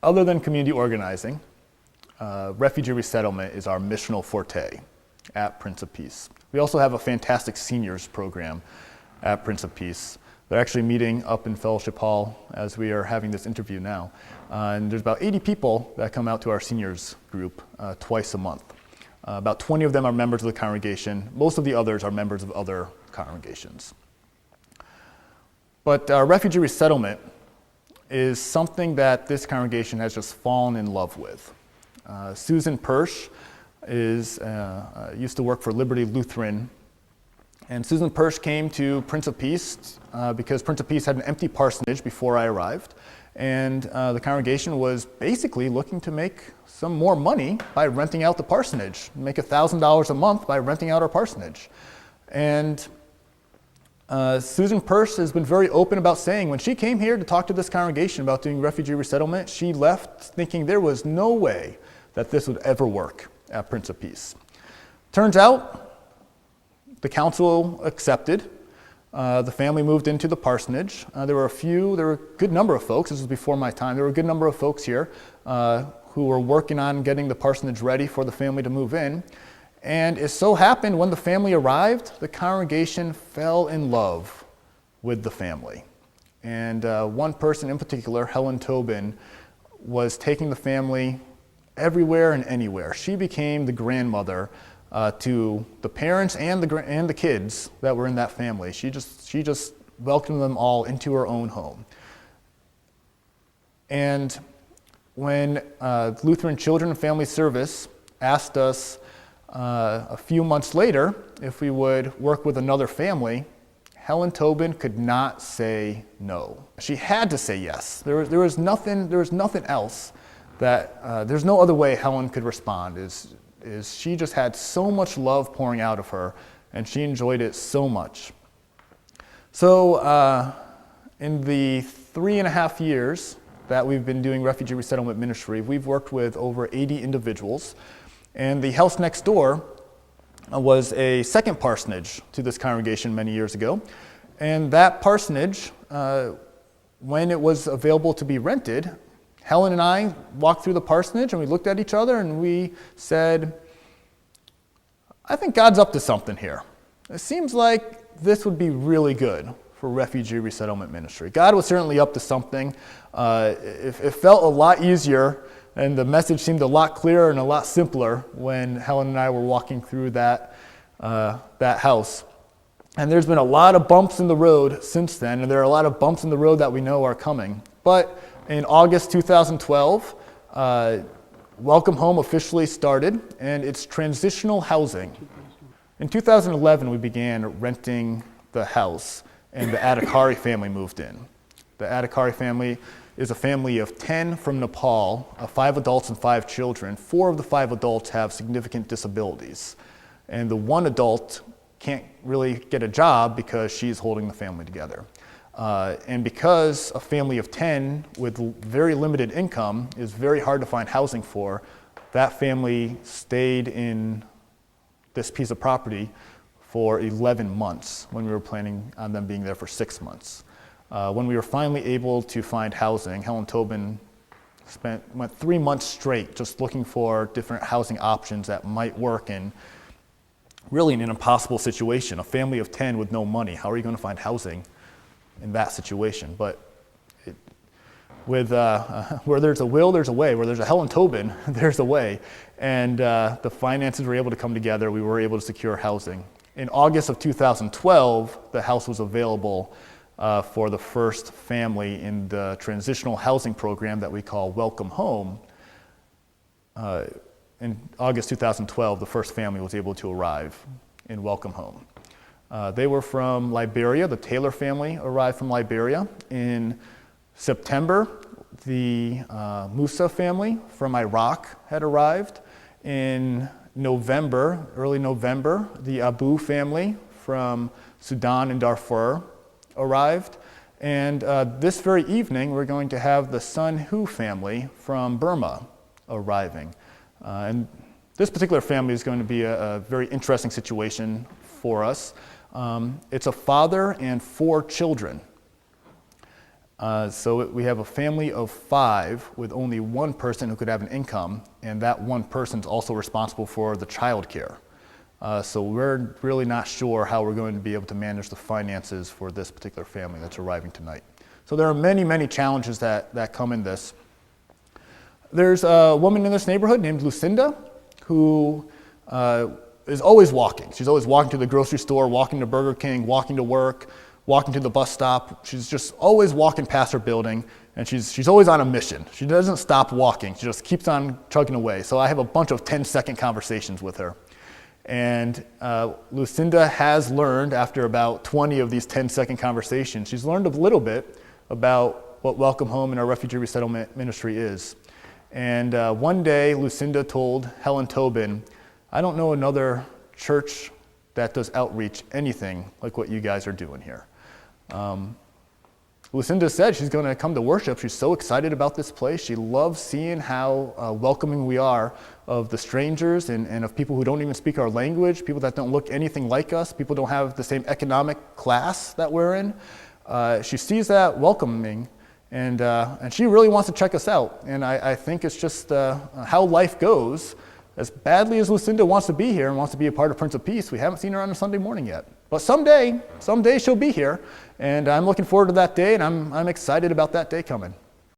Other than community organizing, refugee resettlement is our missional forte at Prince of Peace. We also have a fantastic seniors program at Prince of Peace. They're actually meeting up in Fellowship Hall as we are having this interview now. And there's about 80 people that come out to our seniors group twice a month. About 20 of them are members of the congregation. Most of the others are members of other congregations. But refugee resettlement is something that this congregation has just fallen in love with. Susan Persh used to work for Liberty Lutheran, and Susan Persh came to Prince of Peace because Prince of Peace had an empty parsonage before I arrived, and the congregation was basically looking to make some more money by renting out the parsonage, make $1,000 a month by renting out our parsonage. And Susan Persh has been very open about saying when she came here to talk to this congregation about doing refugee resettlement, she left thinking there was no way that this would ever work at Prince of Peace. Turns out, the council accepted. The family moved into the parsonage. There were a good number of folks, this was before my time, there were a good number of folks here who were working on getting the parsonage ready for the family to move in. And it so happened when the family arrived, the congregation fell in love with the family. And one person in particular, Helen Tobin, was taking the family everywhere and anywhere. She became the grandmother to the parents and the kids that were in that family. She just welcomed them all into her own home. And when Lutheran Children and Family Service asked us a few months later if we would work with another family, Helen Tobin could not say no. She had to say yes. There was nothing else that there's no other way Helen could respond. Is she just had so much love pouring out of her, and she enjoyed it so much. So in the 3.5 years that we've been doing refugee resettlement ministry, we've worked with over 80 individuals, and the house next door was a second parsonage to this congregation many years ago. And that parsonage, when it was available to be rented, Helen and I walked through the parsonage and we looked at each other and we said, I think God's up to something here. It seems like this would be really good for refugee resettlement ministry. God was certainly up to something. It felt a lot easier and the message seemed a lot clearer and a lot simpler when Helen and I were walking through that house. And there's been a lot of bumps in the road since then, and there are a lot of bumps in the road that we know are coming. But in August 2012, Welcome Home officially started, and it's transitional housing. In 2011, we began renting the house, and the Adhikari family moved in. The Adhikari family is a family of 10 from Nepal, 5 adults and 5 children. 4 of the 5 adults have significant disabilities, and the 1 adult can't really get a job because she's holding the family together. And because a family of 10 with very limited income is very hard to find housing for, that family stayed in this piece of property for 11 months when we were planning on them being there for 6 months. When we were finally able to find housing, Helen Tobin went 3 months straight just looking for different housing options that might work in really in an impossible situation. A family of 10 with no money, how are you going to find housing in that situation? But where there's a will, there's a way. Where there's a Helen Tobin, there's a way. And the finances were able to come together. We were able to secure housing. In August of 2012, the house was available for the first family in the transitional housing program that we call Welcome Home. In August 2012, the first family was able to arrive in Welcome Home. They were from Liberia. The Taylor family arrived from Liberia. In September, the Musa family from Iraq had arrived. In November, early November, the Abu family from Sudan and Darfur arrived. And this very evening, we're going to have the Sun Hu family from Burma arriving. And this particular family is going to be a very interesting situation for us. It's a father and 4 children. We have a family of 5 with only one person who could have an income, and that one person's also responsible for the child care. So we're really not sure how we're going to be able to manage the finances for this particular family that's arriving tonight. So there are many, many challenges that come in this. There's a woman in this neighborhood named Lucinda who is always walking. She's always walking to the grocery store, walking to Burger King, walking to work, walking to the bus stop. She's just always walking past her building, and she's always on a mission. She doesn't stop walking. She just keeps on chugging away. So I have a bunch of 10-second conversations with her. And Lucinda has learned, after about 20 of these 10-second conversations, she's learned a little bit about what Welcome Home and our refugee resettlement ministry is. And one day, Lucinda told Helen Tobin, "I don't know another church that does outreach anything like what you guys are doing here." Lucinda said she's going to come to worship. She's so excited about this place. She loves seeing how welcoming we are of the strangers and of people who don't even speak our language, people that don't look anything like us, people who don't have the same economic class that we're in. She sees that welcoming, and she really wants to check us out. And I think it's just how life goes. As badly as Lucinda wants to be here and wants to be a part of Prince of Peace, we haven't seen her on a Sunday morning yet. But someday she'll be here, and I'm looking forward to that day, and I'm excited about that day coming.